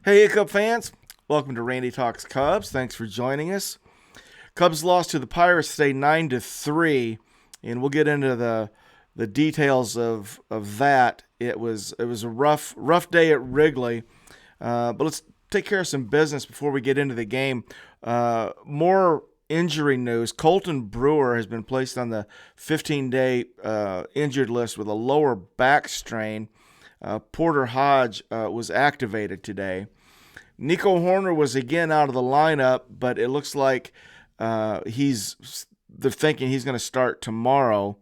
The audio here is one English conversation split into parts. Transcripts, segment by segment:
Hey, Cub fans. Welcome to Randy Talks Cubs. Thanks for joining us. Cubs lost to the Pirates today 9-3, and we'll get into the details of that. It was a rough day at Wrigley, but let's take care of some business before we get into the game. More injury news. Colton Brewer has been placed on the 15-day injured list with a lower back strain. Porter Hodge was activated today. Nico Horner was again out of the lineup, but it looks like they're thinking he's going to start tomorrow.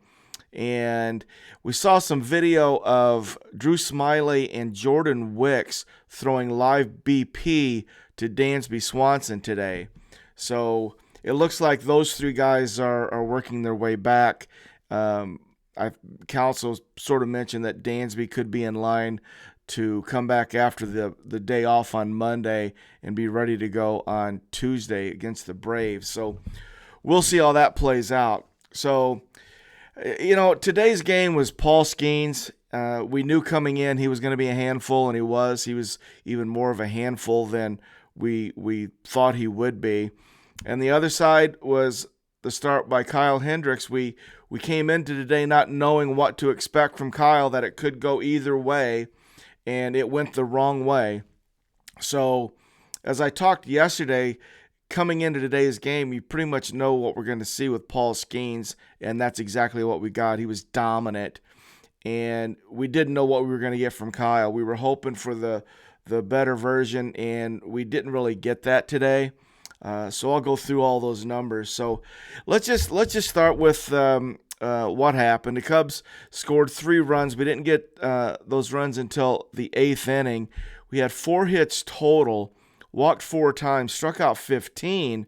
And we saw some video of Drew Smyly and Jordan Wicks throwing live BP to Dansby Swanson today. So it looks like those three guys are working their way back. Council sort of mentioned that Dansby could be in line to come back after the day off on Monday and be ready to go on Tuesday against the Braves. So we'll see how that plays out. So, today's game was Paul Skenes. We knew coming in he was going to be a handful, and he was. He was even more of a handful than we thought he would be. And the other side was the start by Kyle Hendricks. We came into today not knowing what to expect from Kyle, that it could go either way, and it went the wrong way. So, as I talked yesterday, coming into today's game, you pretty much know what we're going to see with Paul Skenes, and that's exactly what we got. He was dominant, and we didn't know what we were going to get from Kyle. We were hoping for the better version, and we didn't really get that today. So I'll go through all those numbers. So let's just start with what happened. The Cubs scored 3 runs. We didn't get those runs until the 8th inning. We had 4 hits total, walked 4 times, struck out 15,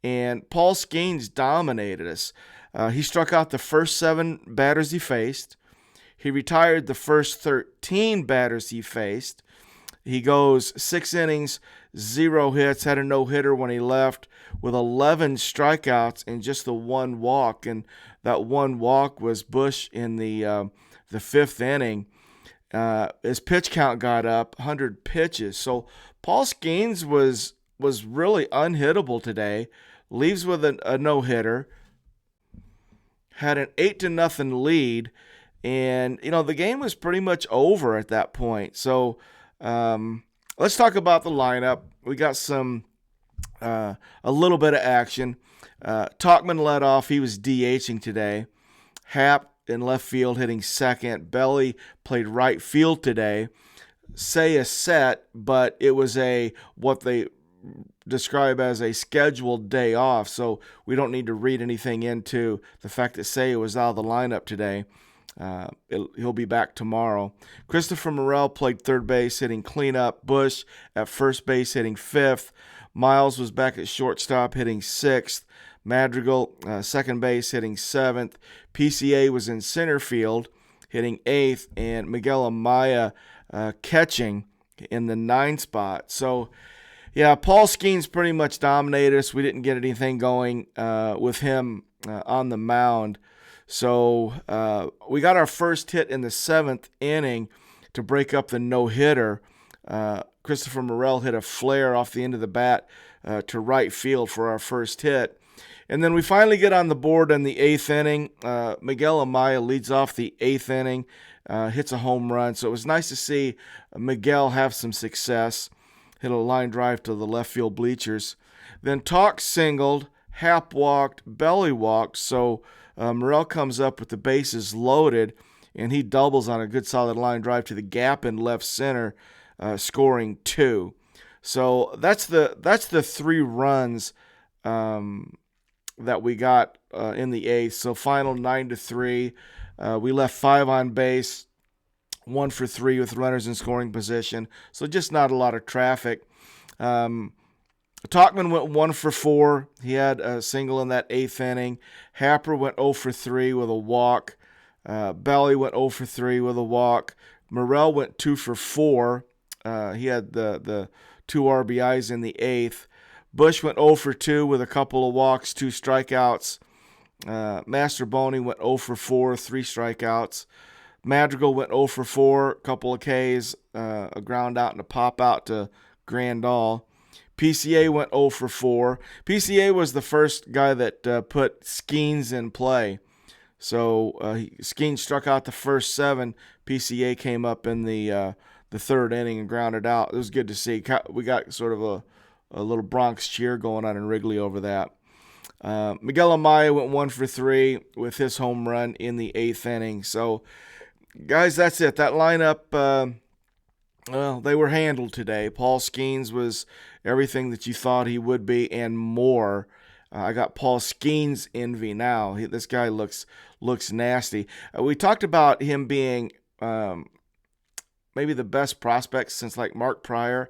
and Paul Skenes dominated us. He struck out the first 7 batters he faced. He retired the first 13 batters he faced. He goes 6 innings, 0 hits, had a no-hitter when he left with 11 strikeouts and just the 1 walk. And that 1 walk was Bush in the 5th inning. His pitch count got up, 100 pitches. So Paul Skenes was really unhittable today. Leaves with a no-hitter. Had an 8-0 lead. And, the game was pretty much over at that point. So let's talk about the lineup. We got a little bit of action. Tauchman led off. He was DHing today. Happ in left field hitting second. Belly played right field today. Say a set, but it was what they describe as a scheduled day off. So we don't need to read anything into the fact that Say was out of the lineup today. He'll be back tomorrow. Christopher Morel played third base, hitting cleanup. Bush at first base, hitting fifth. Miles was back at shortstop, hitting sixth. Madrigal, second base, hitting seventh. PCA was in center field, hitting eighth. And Miguel Amaya catching in the 9 spot. So, yeah, Paul Skenes pretty much dominated us. We didn't get anything going with him on the mound. So we got our first hit in the 7th inning to break up the no-hitter. Christopher Morel hit a flare off the end of the bat to right field for our first hit. And then we finally get on the board in the 8th inning. Miguel Amaya leads off the 8th inning, hits a home run. So it was nice to see Miguel have some success. Hit a line drive to the left field bleachers. Then Talk singled, Happ walked, Belly walked. So Morel comes up with the bases loaded, and he doubles on a good solid line drive to the gap in left center, scoring 2. So that's the 3 runs that we got in the 8th. So final 9-3. We left 5 on base, 1 for 3 with runners in scoring position. So just not a lot of traffic. Tauchman went 1 for 4. He had a single in that 8th inning. Happer went 0 for 3 with a walk. Belly went 0 for 3 with a walk. Morel went 2 for 4. He had the 2 RBIs in the 8th. Bush went 0 for 2 with a couple of walks, 2 strikeouts. Master Boney went 0 for 4, 3 strikeouts. Madrigal went 0 for 4, a couple of Ks, a ground out and a pop out to Grandal. PCA went 0 for 4. PCA was the first guy that put Skenes in play. So Skenes struck out the first 7. PCA came up in the third inning and grounded out. It was good to see. We got sort of a little Bronx cheer going on in Wrigley over that. Miguel Amaya went 1 for 3 with his home run in the 8th inning. So, guys, that's it. That lineup, well, they were handled today. Paul Skenes was everything that you thought he would be and more. I got Paul Skenes envy now. This guy looks nasty. We talked about him being maybe the best prospect since like Mark Pryor.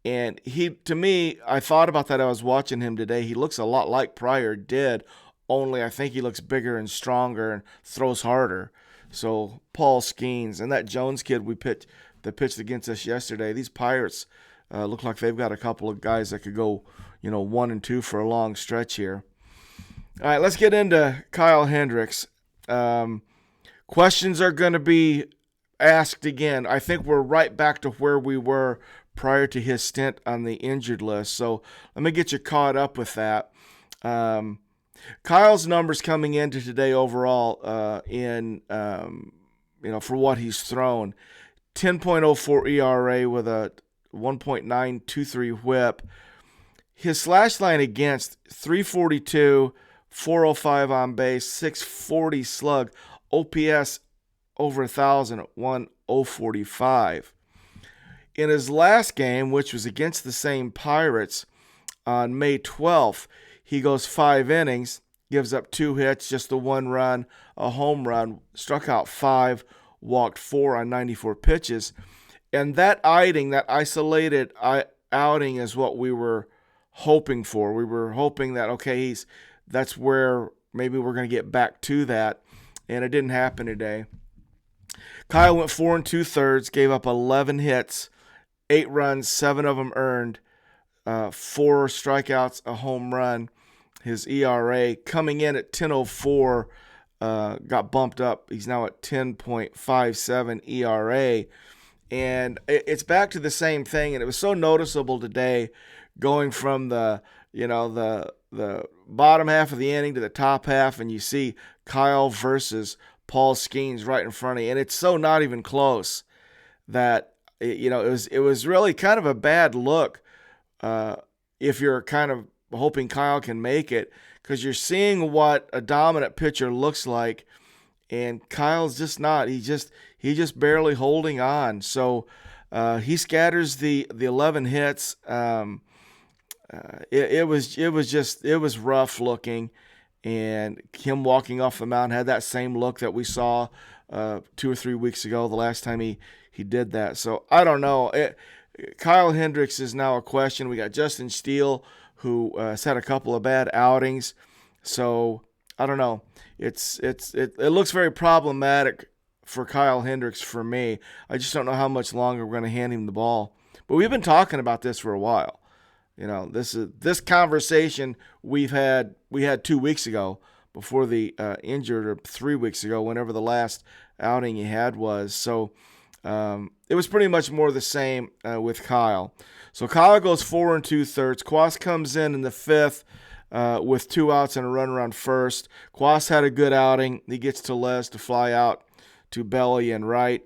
And to me, I thought about that. I was watching him today. He looks a lot like Pryor did, only I think he looks bigger and stronger and throws harder. So Paul Skenes and that Jones kid that pitched against us yesterday. These Pirates look like they've got a couple of guys that could go, 1 and 2 for a long stretch here. All right, let's get into Kyle Hendricks. Questions are going to be asked again. I think we're right back to where we were prior to his stint on the injured list. So let me get you caught up with that. Kyle's numbers coming into today overall for what he's thrown. 10.04 ERA with a 1.923 whip. His slash line against 342, 405 on base, 640 slug, OPS over 1,000 at 1,045. In his last game, which was against the same Pirates on May 12th, he goes 5 innings, gives up 2 hits, just the 1 run, a home run, struck out 5, walked 4 on 94 pitches. And that isolated outing is what we were hoping for. We were hoping that, okay, that's where maybe we're going to get back to that. And it didn't happen today. Kyle went 4 2/3, gave up 11 hits, 8 runs, 7 of them earned, 4 strikeouts, a home run. His ERA coming in at 10.04 got bumped up. He's now at 10.57 ERA. And it's back to the same thing. And it was so noticeable today going from the bottom half of the inning to the top half, and you see Kyle versus Paul Skenes right in front of you. And it's so not even close that, it was really kind of a bad look if you're kind of hoping Kyle can make it, because you're seeing what a dominant pitcher looks like, and Kyle's just not. He's just barely holding on. So he scatters the 11 hits. It was rough looking, and him walking off the mound had that same look that we saw 2 or 3 weeks ago, the last time he did that. So I don't know. Kyle Hendricks is now a question. We got Justin Steele, who has had a couple of bad outings. So I don't know. It looks very problematic for Kyle Hendricks for me. I just don't know how much longer we're going to hand him the ball. But we've been talking about this for a while. This conversation we had 2 weeks ago before the injured, or 3 weeks ago, whenever the last outing he had was. So it was pretty much more the same with Kyle. So Kyle goes 4 2/3. Cuas comes in the 5th with 2 outs and a runner on first. Cuas had a good outing. He gets Tellez to fly out to Belly and right.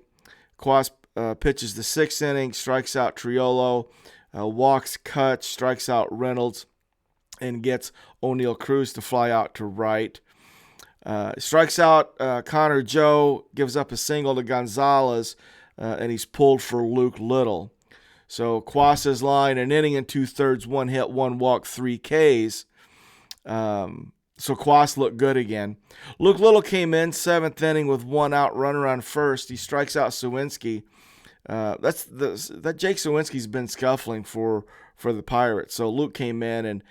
Cuas pitches the 6th inning, strikes out Triolo, walks Kutch, strikes out Reynolds, and gets O'Neal Cruz to fly out to right. Strikes out Connor Joe, gives up a single to Gonzalez, and he's pulled for Luke Little. So Cuas's line, an inning and 2/3, 1 hit, 1 walk, 3 Ks. So Cuas looked good again. Luke Little came in 7th inning with 1 out, runner on first. He strikes out Sawinski. That Jake Sawinski's been scuffling for the Pirates. So Luke came in, and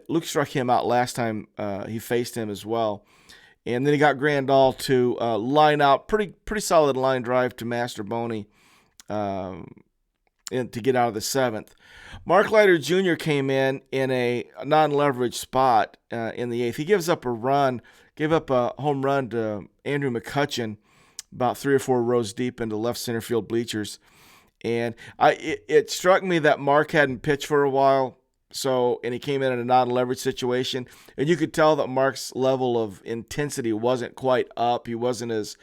Luke struck him out last time he faced him as well. And then he got Grandal to line out, pretty solid line drive to Master Boney to get out of the 7th. Mark Leiter Jr. came in a non-leverage spot in the 8th. He gave up a home run to Andrew McCutcheon about 3 or 4 rows deep into left center field bleachers. And it struck me that Mark hadn't pitched for a while. And he came in a non-leverage situation, and you could tell that Mark's level of intensity wasn't quite up. He wasn't as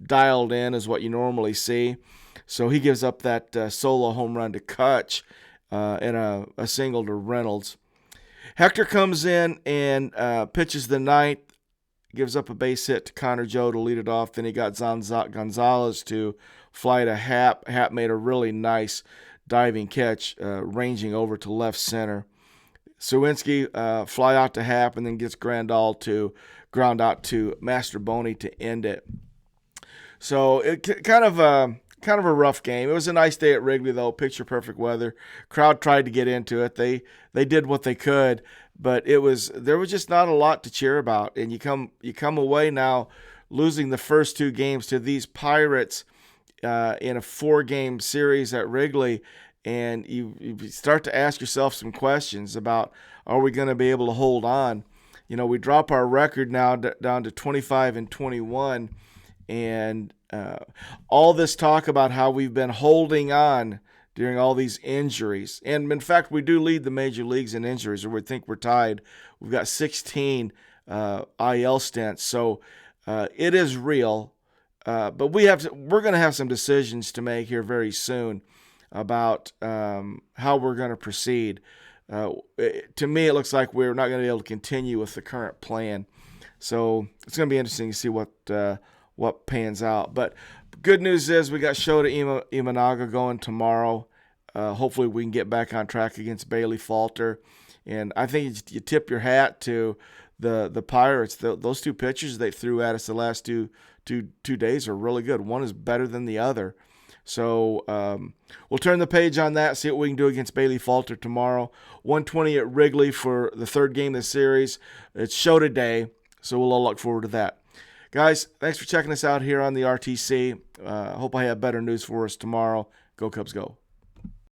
dialed in as what you normally see. So he gives up that solo home run to Kutch and a single to Reynolds. Hector comes in and pitches the ninth, gives up a base hit to Connor Joe to lead it off. Then he got Gonzalez to fly to Hap. Hap made a really nice diving catch, ranging over to left center. Sawinski fly out to Hap and then gets ground out to Mastroboni to end it. So it kind of a rough game. It was a nice day at Wrigley though, picture perfect weather. Crowd tried to get into it. They did what they could, but there was just not a lot to cheer about. And you come away now losing the first two games to these Pirates in a 4-game series at Wrigley, and you start to ask yourself some questions about, are we going to be able to hold on? We drop our record now down to 25-21, and all this talk about how we've been holding on during all these injuries. And in fact, we do lead the major leagues in injuries, or we think we're tied. We've got 16 IL stints, so it is real. But we're going to have some decisions to make here very soon about how we're going to proceed. To me, it looks like we're not going to be able to continue with the current plan. So it's going to be interesting to see what pans out. But good news is we got Shota Imanaga going tomorrow. Hopefully we can get back on track against Bailey Falter. And I think you tip your hat to the Pirates. Those two pitchers they threw at us the last two days are really good. One is better than the other. So we'll turn the page on that, see what we can do against Bailey Falter tomorrow. 1:20 at Wrigley for the third game of the series. It's Shota Day, so we'll all look forward to that. Guys, thanks for checking us out here on the RTC. I hope I have better news for us tomorrow. Go Cubs, go.